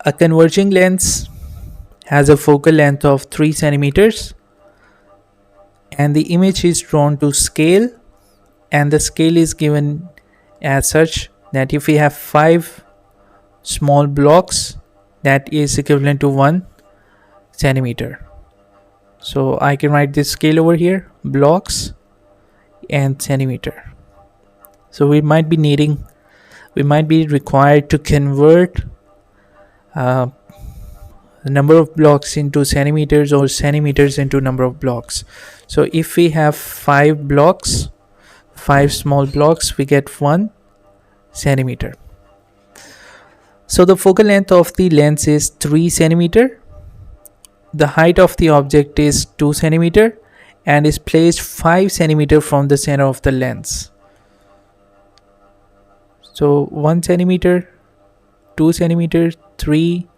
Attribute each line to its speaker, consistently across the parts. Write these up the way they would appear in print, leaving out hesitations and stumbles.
Speaker 1: A converging lens has a focal length of 3 centimeters and the image is drawn to scale, and the scale is given as such that if we have 5 small blocks, that is equivalent to 1 centimeter. So I can write this scale over here, blocks and centimeter. So we might be required to convert uh, the number of blocks into centimeters or centimeters into number of blocks. So if we have 5 blocks, 5 small blocks, we get 1 centimeter. So the focal length of the lens is 3 centimeter. The height of the object is 2 centimeter and is placed 5 centimeter from the center of the lens. So 1 centimeter, 2 centimeter, 3,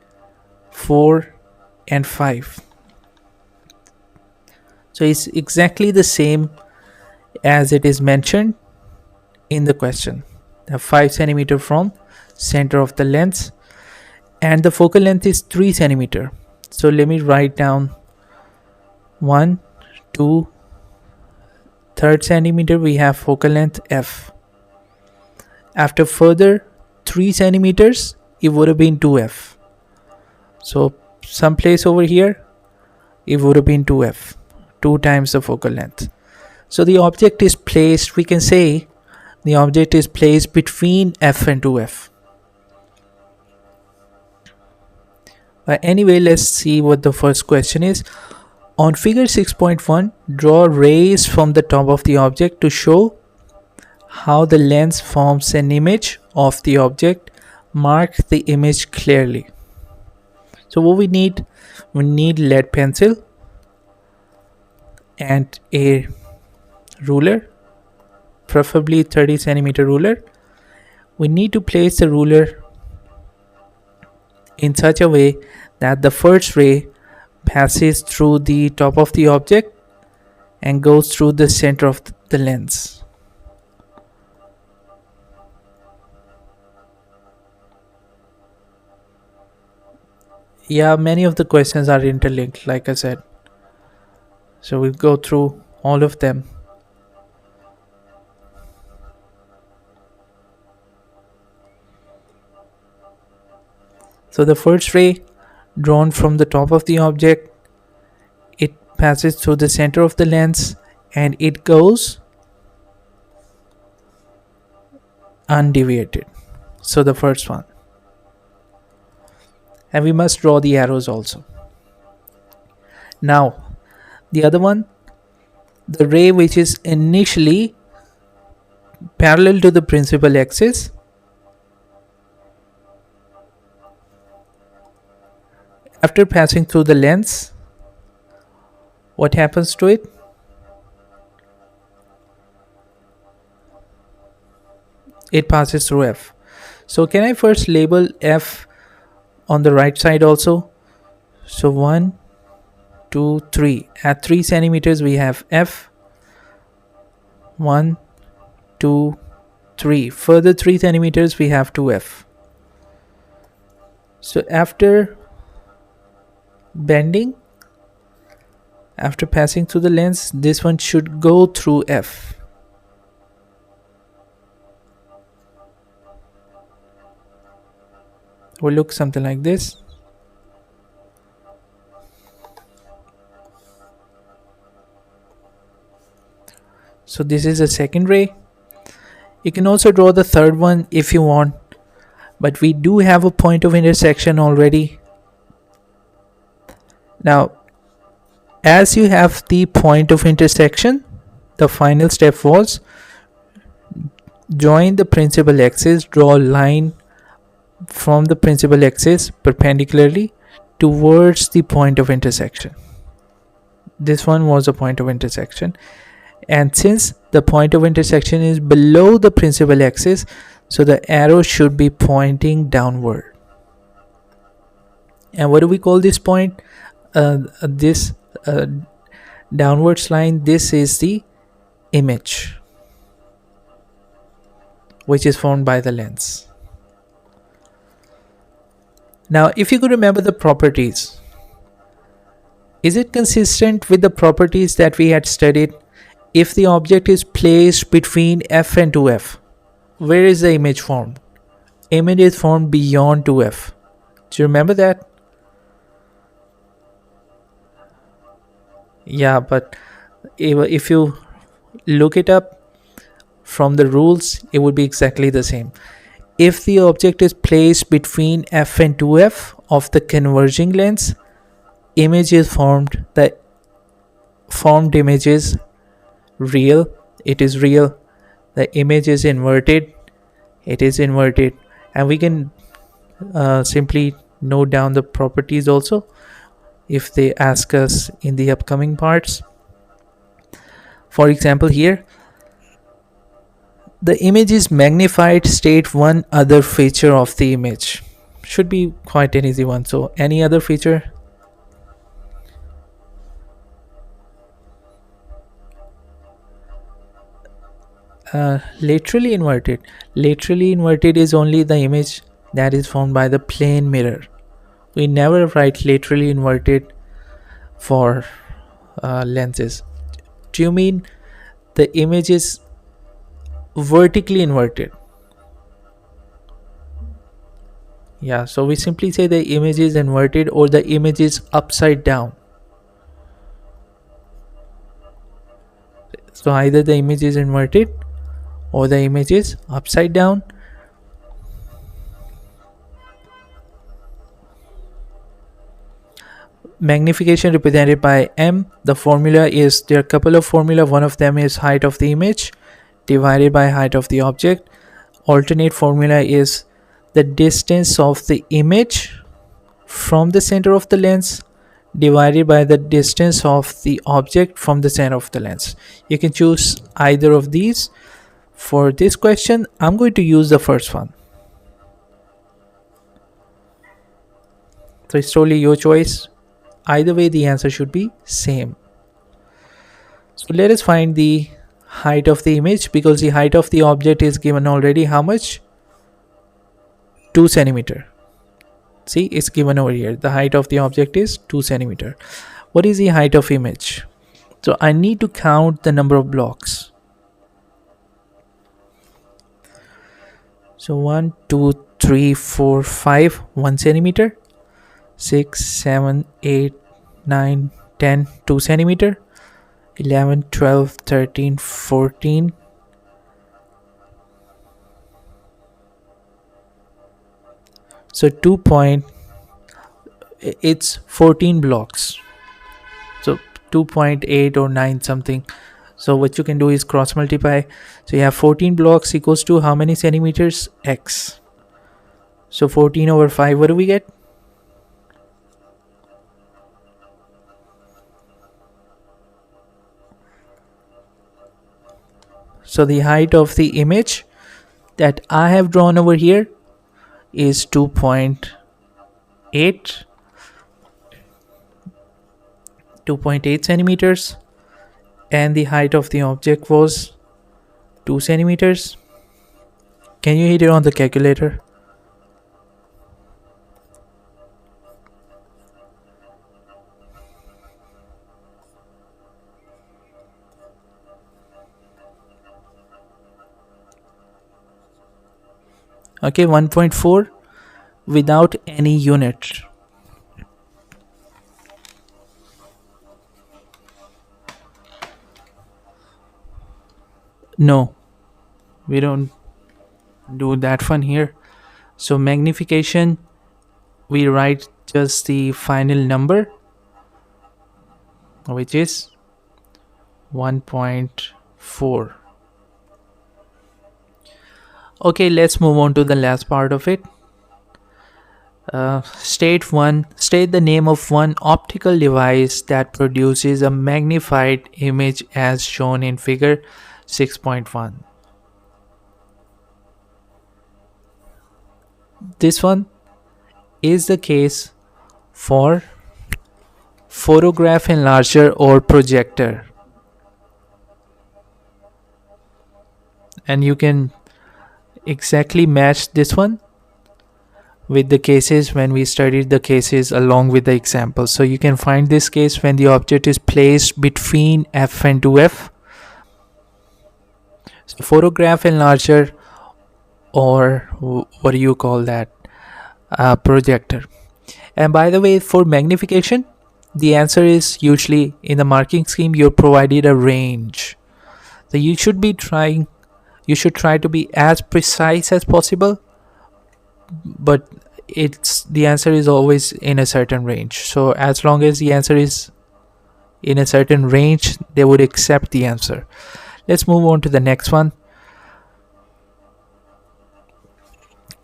Speaker 1: 4 and 5. So it's exactly the same as it is mentioned in the question. The 5 centimeter from center of the lens and the focal length is 3 centimeter. So let me write down 1, 2, 3rd centimeter we have focal length f. After further 3 centimeters it would have been 2f. So someplace over here it would have been 2f, 2 times the focal length. So the object is placed, we can say the object is placed between f and 2f. But anyway, let's see what the first question is. On figure 6.1, draw rays from the top of the object to show how the lens forms an image of the object. Mark the image clearly. So what we need lead pencil and a ruler, preferably 30 centimeter ruler. We need to place the ruler in such a way that the first ray passes through the top of the object and goes through the center of the lens. Yeah, many of the questions are interlinked, like I said. So we'll go through all of them. So the first ray drawn from the top of the object, it passes through the center of the lens and it goes undeviated. So the first one. And we must draw the arrows also. Now the other one, the ray which is initially parallel to the principal axis, after passing through the lens, what happens to it? It passes through f. So can I first label f on the right side also? So 1, 2, 3. At 3 centimeters we have f. 1, 2, 3. Further 3 centimeters we have 2f. So after bending, after passing through the lens, this one should go through f. Will look something like this. So this is the second ray. You can also draw the third one if you want, but we do have a point of intersection already. Now, as you have the point of intersection, the final step was join the principal axis, draw a line from the principal axis perpendicularly towards the point of intersection. This one was a point of intersection, and since the point of intersection is below the principal axis, so the arrow should be pointing downward. And what do we call this point? This downwards line, this is the image which is formed by the lens. Now, if you could remember the properties, is it consistent with the properties that we had studied? If the object is placed between f and 2f, where is the image formed? Image is formed beyond 2f. Do you remember that? Yeah, but if you look it up from the rules, it would be exactly the same. If the object is placed between f and 2f of the converging lens, image is formed. The formed image is real. It is real. The image is inverted. It is inverted. And we can simply note down the properties also if they ask us in the upcoming parts. For example, here the image is magnified. State one other feature of the image. Should be quite an easy one. So any other feature? Laterally inverted. Laterally inverted is only the image that is formed by the plane mirror. We never write laterally inverted for lenses. Do you mean the image is vertically inverted? Yeah, so we simply say the image is inverted or the image is upside down. So either the image is inverted or the image is upside down. Magnification represented by m. The formula is, there are a couple of formula. One of them is height of the image divided by height of the object. Alternate formula is the distance of the image from the center of the lens divided by the distance of the object from the center of the lens. You can choose either of these. For this question, I'm going to use the first one. So it's totally your choice. Either way, the answer should be same. So let us find the height of the image, because the height of the object is given already. How much? 2 centimeter. See, it's given over here. The height of the object is 2 centimeter. What is the height of image? So I need to count the number of blocks. So 1, 2, 3, 4, 5, 1 centimeter. 6, 7, 8, 9, 10, 2 centimeter. 11, 12, 13, 14. So it's 14 blocks. So 2.8 or 9 something. So what you can do is cross multiply. So you have 14 blocks equals to how many centimeters? X. So 14 over 5, what do we get? So the height of the image that I have drawn over here is 2.8 centimeters, and the height of the object was 2 centimeters. Can you hit it on the calculator? Okay, 1.4 without any unit. No, we don't do that one here. So magnification, we write just the final number, which is 1.4. Okay, let's move on to the last part of it. State the name of one optical device that produces a magnified image as shown in figure 6.1. This one is the case for photograph enlarger or projector, and you can exactly match this one with the cases when we studied the cases along with the examples. So you can find this case when the object is placed between F and 2F. So photograph enlarger, or what do you call that, projector. And by the way, for magnification, the answer is usually in the marking scheme you're provided a range. So you should try to be as precise as possible, but it's the answer is always in a certain range. So as long as the answer is in a certain range, they would accept the answer. Let's move on to the next one.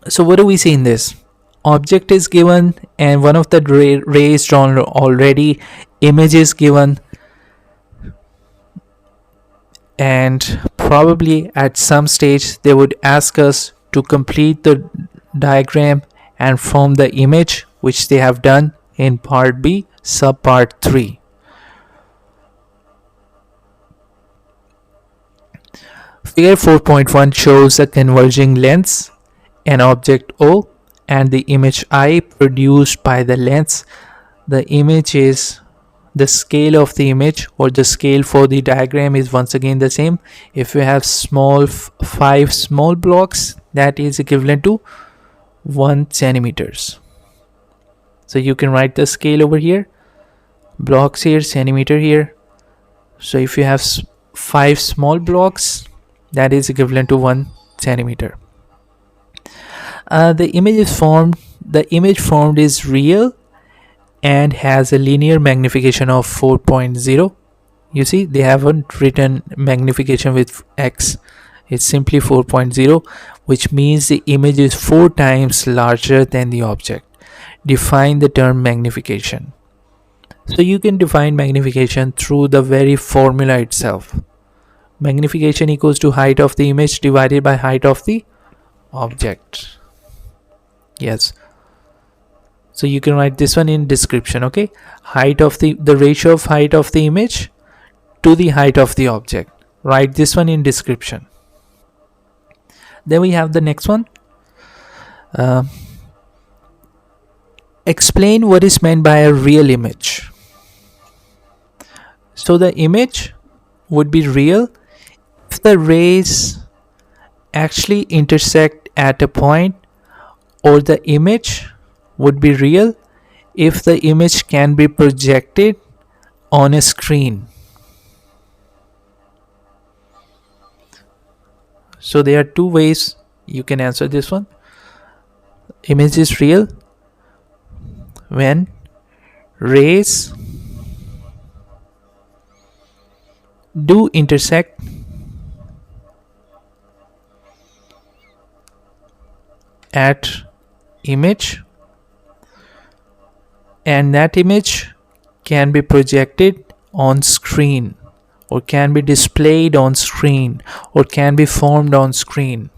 Speaker 1: So what do we see in this? Object is given and one of the rays drawn already, image is given, and probably at some stage they would ask us to complete the diagram and form the image, which they have done in part B, sub part 3. Figure 4.1 shows a converging lens, an object O, and the image I produced by the lens. The image is the scale of the image, or the scale for the diagram is once again the same. If you have 5 small blocks, that is equivalent to 1 centimeters. So you can write the scale over here, blocks here, centimeter here. So if you have 5 small blocks, that is equivalent to 1 centimeter. The image formed is real and has a linear magnification of 4.0. You see, they haven't written magnification with x, it's simply 4.0, which means the image is 4 times larger than the object. Define the term magnification. So you can define magnification through the very formula itself. Magnification equals to height of the image divided by height of the object. Yes. So you can write this one in description, okay? Height of the ratio of height of the image to the height of the object. Write this one in description. Then we have the next one. Explain what is meant by a real image. So the image would be real if the rays actually intersect at a point, or the image would be real if the image can be projected on a screen. So there are 2 ways you can answer this one. Image is real when rays do intersect at image, and that image can be projected on screen, or can be displayed on screen, or can be formed on screen.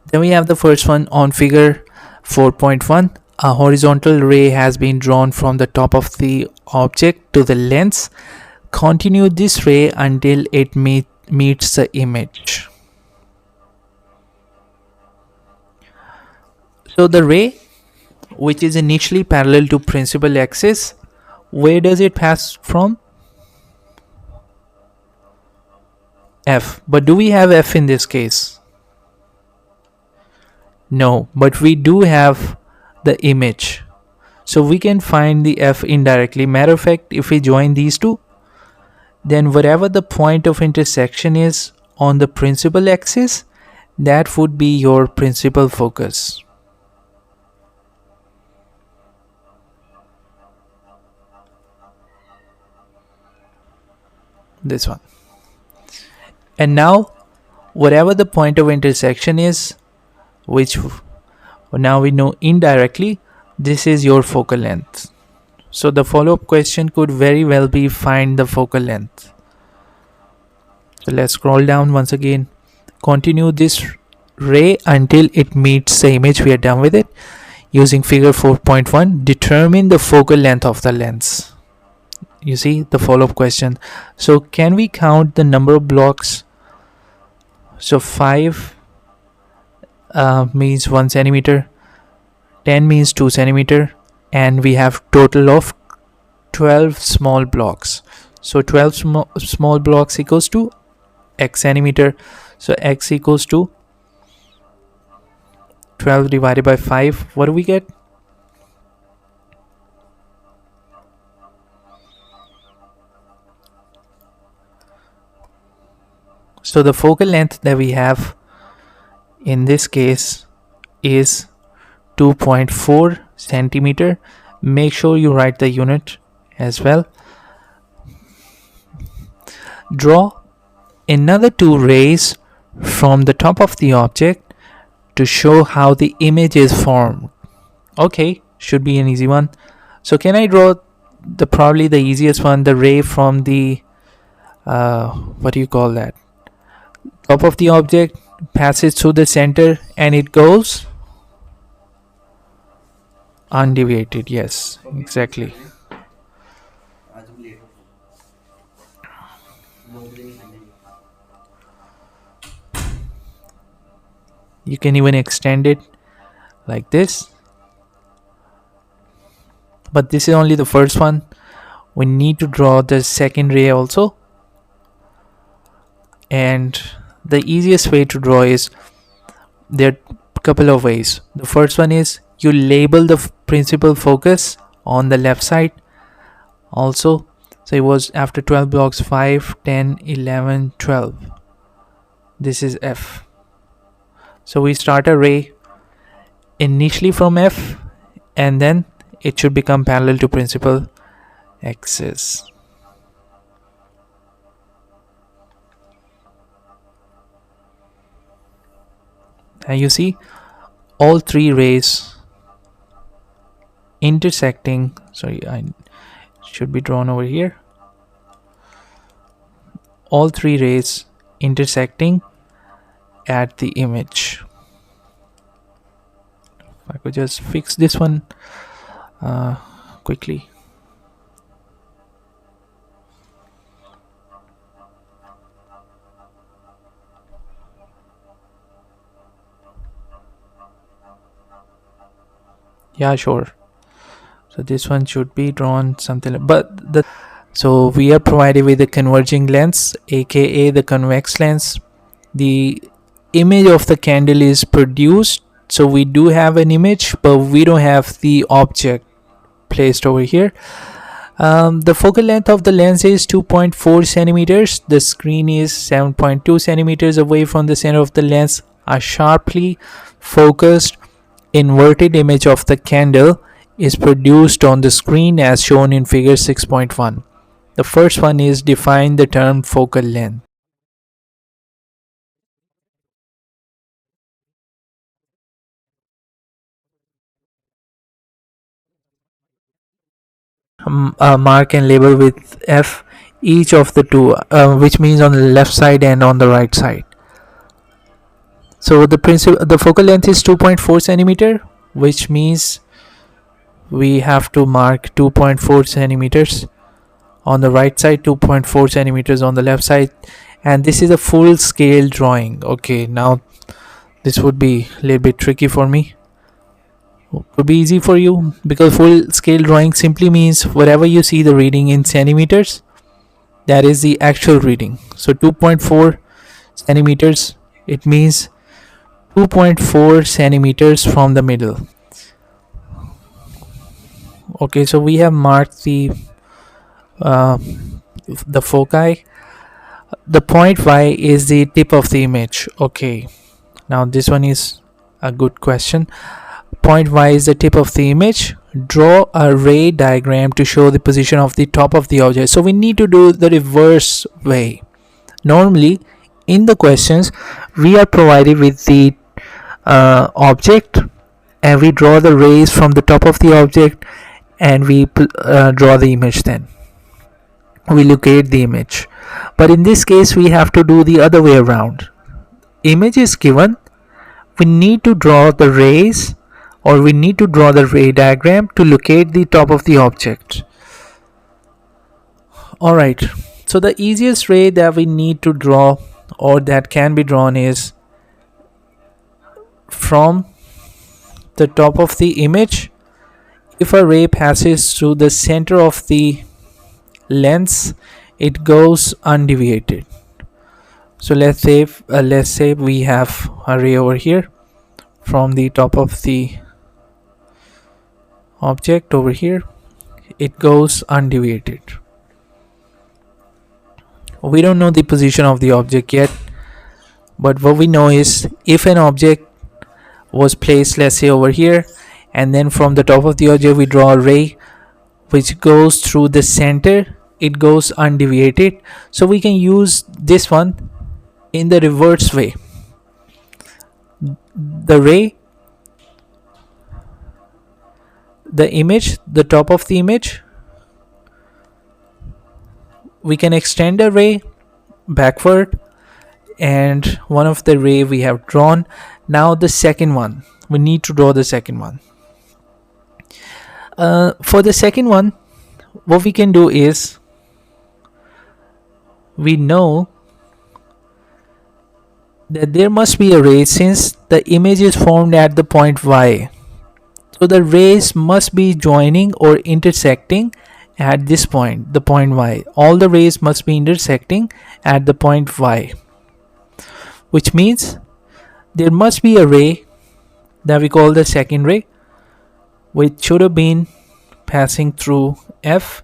Speaker 1: Then we have the first one on figure 4.1. A horizontal ray has been drawn from the top of the object to the lens. Continue this ray until it meets the image. So the ray, which is initially parallel to principal axis, where does it pass from? F. But do we have F in this case? No, but we do have the image, so we can find the F indirectly. Matter of fact, if we join these two, then whatever the point of intersection is on the principal axis, that would be your principal focus. This one. And now whatever the point of intersection is, which now we know indirectly, this is your focal length. So the follow-up question could very well be find the focal length. So let's scroll down once again. Continue this ray until it meets the image. We are done with it. Using figure 4.1, determine the focal length of the lens. You see the follow-up question. So can we count the number of blocks? So 5 means 1 centimeter, 10 means 2 centimeter, and we have total of 12 small blocks. So 12 small blocks equals to x centimeter. So x equals to 12 divided by 5. What do we get? So the focal length that we have in this case is 2.4 centimeter. Make sure you write the unit as well. Draw another 2 rays from the top of the object to show how the image is formed. Okay, should be an easy one. So can I draw the probably the easiest one, the ray from the what do you call that, top of the object, passes through the center and it goes undeviated. Yes, exactly. You can even extend it like this, but this is only the first one. We need to draw the second ray also, and the easiest way to draw is, there are a couple of ways. The first one is you label the principal focus on the left side also. So it was after 12 blocks, 5, 10, 11, 12. This is F. So we start a ray initially from F, and then it should become parallel to principal axis. And you see all 3 rays intersecting. Sorry, I should be drawn over here. All 3 rays intersecting at the image. If I could just fix this one quickly. Yeah, sure. So this one should be drawn something like, but the so we are provided with the converging lens, aka the convex lens. The image of the candle is produced, so we do have an image, but we don't have the object placed over here. The focal length of the lens is 2.4 centimeters. The screen is 7.2 centimeters away from the center of the lens. A sharply focused inverted image of the candle is produced on the screen as shown in figure 6.1. The first one is define the term focal length. Mark and label with F each of the two, which means on the left side and on the right side. So the focal length is 2.4 centimeter, which means we have to mark 2.4 centimeters on the right side, 2.4 centimeters on the left side, and this is a full scale drawing. Okay, now this would be a little bit tricky for me. Would be easy for you, because full scale drawing simply means whatever you see the reading in centimeters, that is the actual reading. So 2.4 centimeters, it means 2.4 centimeters from the middle. Okay, so we have marked the foci. The point Y is the tip of the image. Okay, now this one is a good question. Point Y is the tip of the image. Draw a ray diagram to show the position of the top of the object. So we need to do the reverse way. Normally in the questions we are provided with the object, and we draw the rays from the top of the object, and we draw the image. Then we locate the image. But in this case we have to do the other way around. Image is given, we need to draw the rays, or we need to draw the ray diagram to locate the top of the object. Alright, so the easiest ray that we need to draw, or that can be drawn, is from the top of the image. If a ray passes through the center of the lens, it goes undeviated. So let's say we have a ray over here from the top of the object over here. It goes undeviated. We don't know the position of the object yet, but what we know is if an object was placed, let's say over here, and then from the top of the object we draw a ray which goes through the center, it goes undeviated. So we can use this one in the reverse way. The ray, the image, the top of the image, we can extend a ray backward, and one of the ray we have drawn. Now the second one, we need to draw the second one. For the second one, what we can do is, we know that there must be a ray since the image is formed at the point Y. So the rays must be joining or intersecting at this point, the point Y. All the rays must be intersecting at the point Y, which means there must be a ray that we call the second ray, which should have been passing through F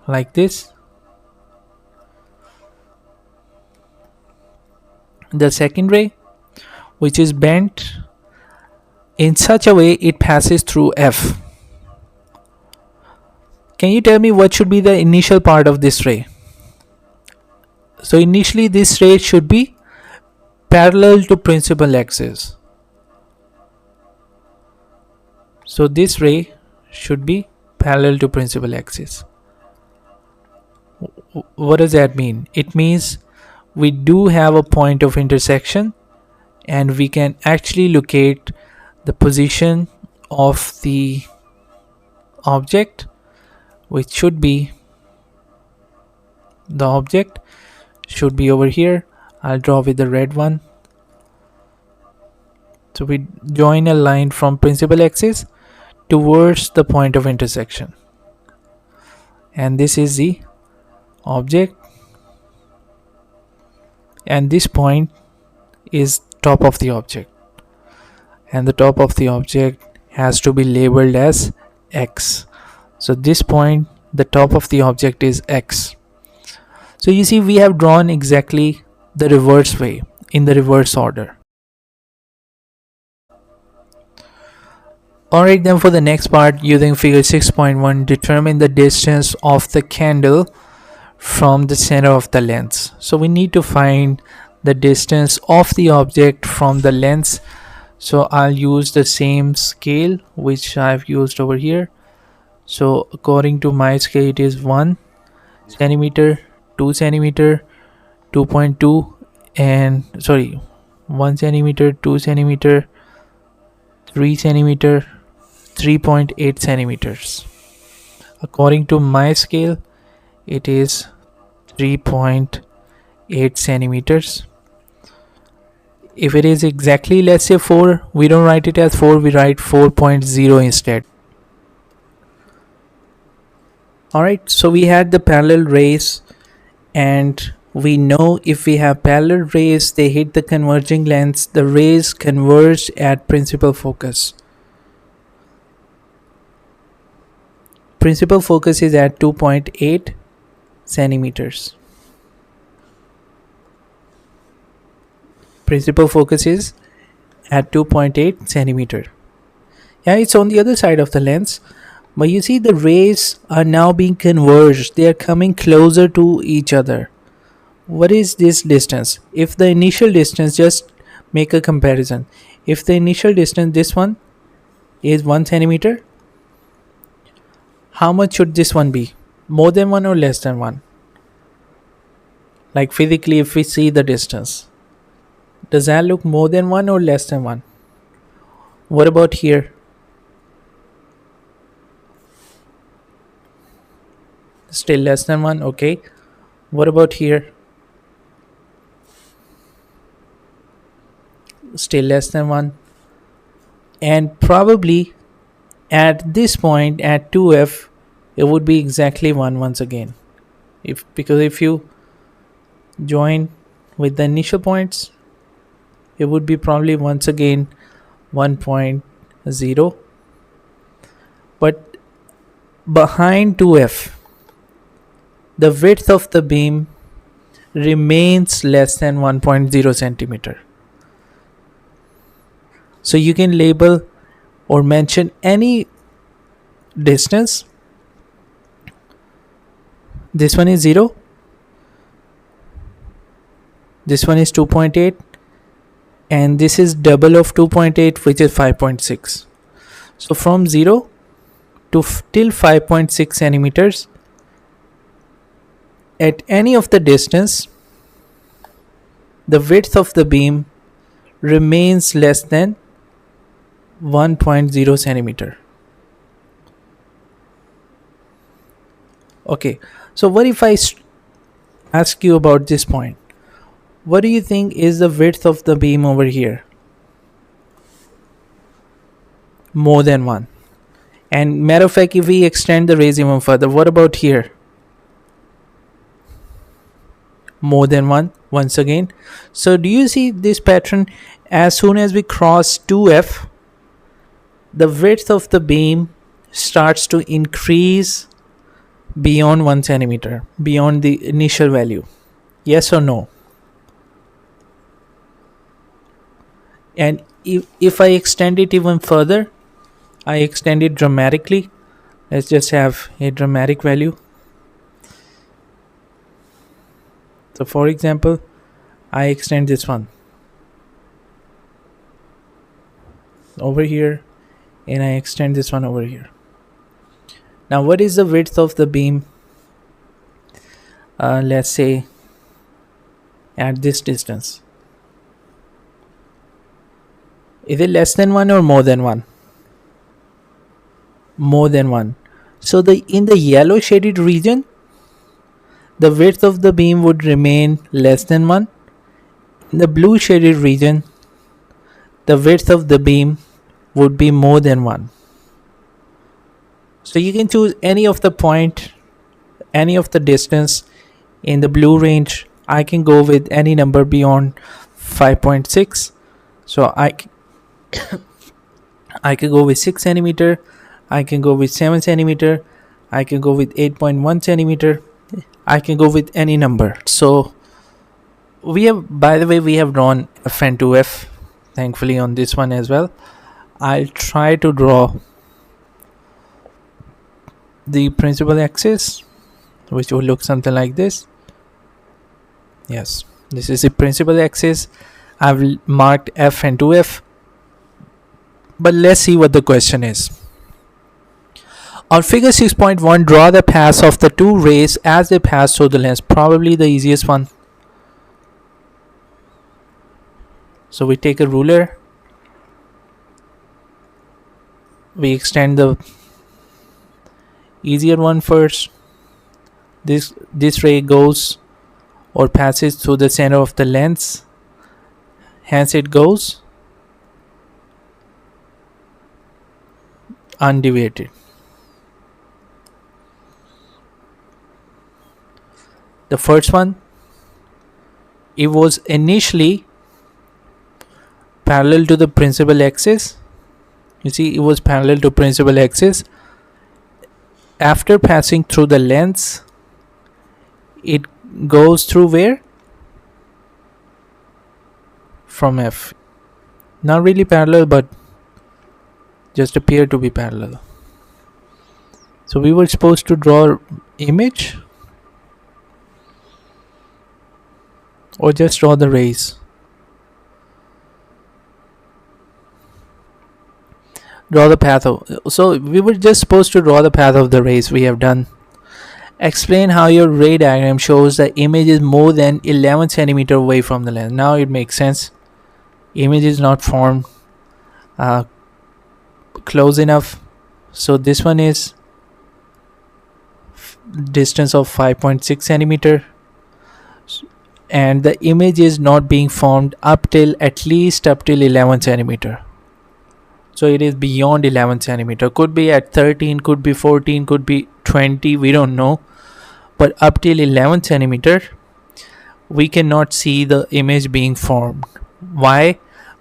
Speaker 1: like this. The second ray, which is bent in such a way it passes through F. Can you tell me what should be the initial part of this ray? So initially this ray should be parallel to principal axis. So this ray should be parallel to principal axis. What does that mean? It means we do have a point of intersection, and we can actually locate the position of the object, which should be, the object should be over here. I'll draw with the red one. So we join a line from principal axis towards the point of intersection, and this is the object, and this point is top of the object, and the top of the object has to be labeled as X. So this point, the top of the object is X. So you see, we have drawn exactly the reverse way, in the reverse order. Alright, then for the next part, using figure 6.1, determine the distance of the candle from the center of the lens. So we need to find the distance of the object from the lens. So I'll use the same scale which I've used over here. So according to my scale, it is 1 centimeter, 2 centimeter, 2.2, and 1 centimeter, 2 centimeter, 3 centimeter, 3.8 centimeters. According to my scale, it is 3.8 centimeters. If it is exactly, let's say 4, we don't write it as 4, we write 4.0 instead. Alright, so we had the parallel rays, and we know if we have parallel rays, they hit the converging lens, the rays converge at principal focus. Principal focus is at 2.8 centimeters. Principal focus is at 2.8 centimeter. Yeah, it's on the other side of the lens, but you see the rays are now being converged. They are coming closer to each other. What is this distance? If the initial distance, just make a comparison. If the initial distance, this one is 1 centimeter, how much should this one be? More than 1 or less than 1? Like physically, if we see the distance. Does that look more than 1 or less than 1? What about here? Still less than 1. Okay. What about here? Still less than 1. And probably at this point at 2f, it would be exactly 1 once again. Because if you join with the initial points, it would be probably once again 1.0. But behind 2f, the width of the beam remains less than 1.0 centimeter. So you can label or mention any distance. This one is 0. This one is 2.8. And this is double of 2.8, which is 5.6. So from 0 to till 5.6 centimeters, at any of the distance, the width of the beam remains less than 1.0 centimeter. Okay, so what if I ask you about this point? What do you think is the width of the beam over here? More than 1. And matter of fact, if we extend the rays even further, what about here? More than 1 once again. So do you see this pattern? As soon as we cross 2f, the width of the beam starts to increase beyond 1 centimeter, beyond the initial value. Yes or no? And if I extend it even further, I extend it dramatically. Let's just have a dramatic value. So for example, I extend this one over here, and I extend this one over here. Now what is the width of the beam? Let's say at this distance. Is it less than 1 or more than 1? More than 1. So in the yellow shaded region, the width of the beam would remain less than 1. In the blue shaded region, the width of the beam would be more than 1. So you can choose any of the point, any of the distance in the blue range. I can go with any number beyond 5.6. So I can go with 6 centimeter. I can go with 7 centimeter. I can go with 8.1 centimeter. I can go with any number. So we have, by the way, we have drawn f and 2f, thankfully, on this one as well. I'll try to draw the principal axis, which will look something like this. Yes, this is the principal axis. I've marked f and 2f. But let's see what the question is. On figure 6.1, draw the paths of the two rays as they pass through the lens. Probably the easiest one. So we take a ruler. We extend the easier one first. This ray goes or passes through the center of the lens. Hence it goes undeviated. The first one, it was initially parallel to the principal axis. You see, it was parallel to principal axis. After passing through the lens, it goes through where? From F. Not really parallel, but just appear to be parallel. So we were supposed to draw image or just draw the rays. Draw the path of, so we were just supposed to draw the path of the rays. We have done. Explain how your ray diagram shows the image is more than 11 centimeter away from the lens. Now it makes sense. Image is not formed uh, close enough. So this one is distance of 5.6 centimeter, and the image is not being formed up till at least up till 11 centimeter. So it is beyond 11 centimeter, could be at 13, could be 14, could be 20, we don't know, but up till 11 centimeter we cannot see the image being formed. Why?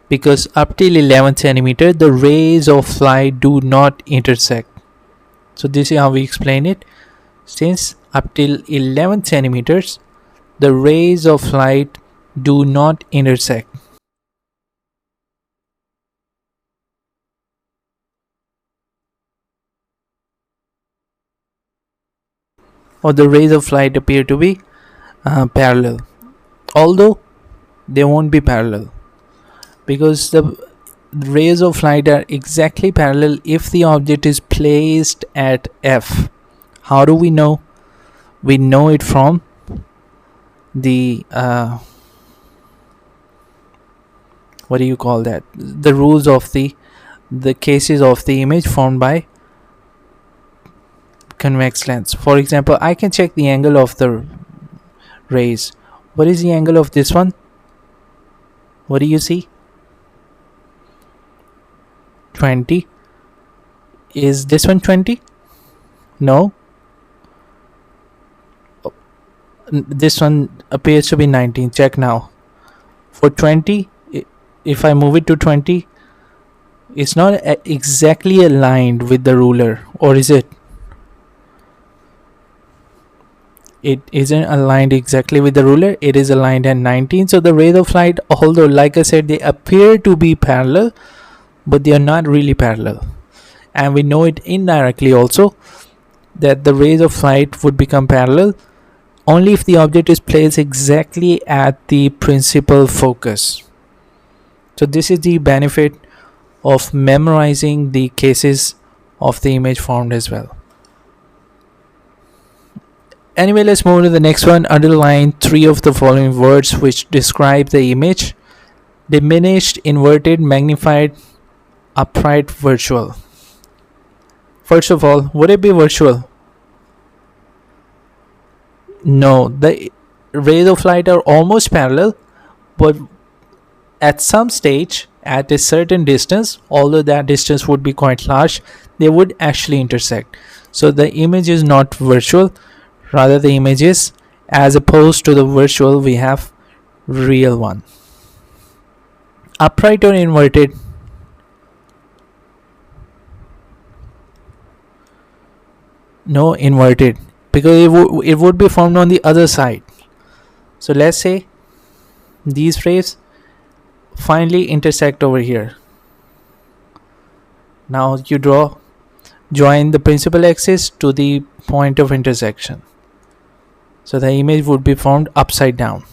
Speaker 1: Because up till 11 centimeter the rays of light do not intersect. So this is how we explain it. Since up till 11 centimeters the rays of light do not intersect, or the rays of light appear to be parallel, although they won't be parallel, because the rays of light are exactly parallel if the object is placed at f. How do we know? We know it from the what do you call that, the rules of the cases of the image formed by convex lens. For example, I can check the angle of the rays. What is the angle of this one? What do you see? 20. Is this one 20? No. This one appears to be 19. Check now. For 20, if I move it to 20, it's not exactly aligned with the ruler, or is it? It isn't aligned exactly with the ruler, it is aligned at 19. So the rays of light, although like I said they appear to be parallel, but they are not really parallel. And we know it indirectly also, that the rays of light would become parallel only if the object is placed exactly at the principal focus. So this is the benefit of memorizing the cases of the image formed as well. Anyway, let's move to the next one. Underline 3 of the following words which describe the image: diminished, inverted, magnified, upright, virtual. First of all, would it be virtual? No, the rays of light are almost parallel, but at some stage, at a certain distance, although that distance would be quite large, they would actually intersect. So the image is not virtual, rather the image is, as opposed to the virtual, we have real one. Upright or inverted? No, inverted, because it would be formed on the other side. So let's say these rays finally intersect over here. Now you join the principal axis to the point of intersection. So the image would be formed upside down.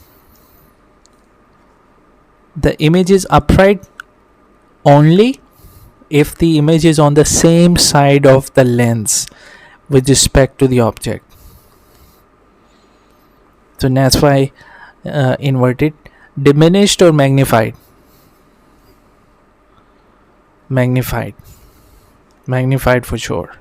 Speaker 1: The image is upright only if the image is on the same side of the lens with respect to the object. So that's why inverted. Diminished or magnified? Magnified. Magnified for sure.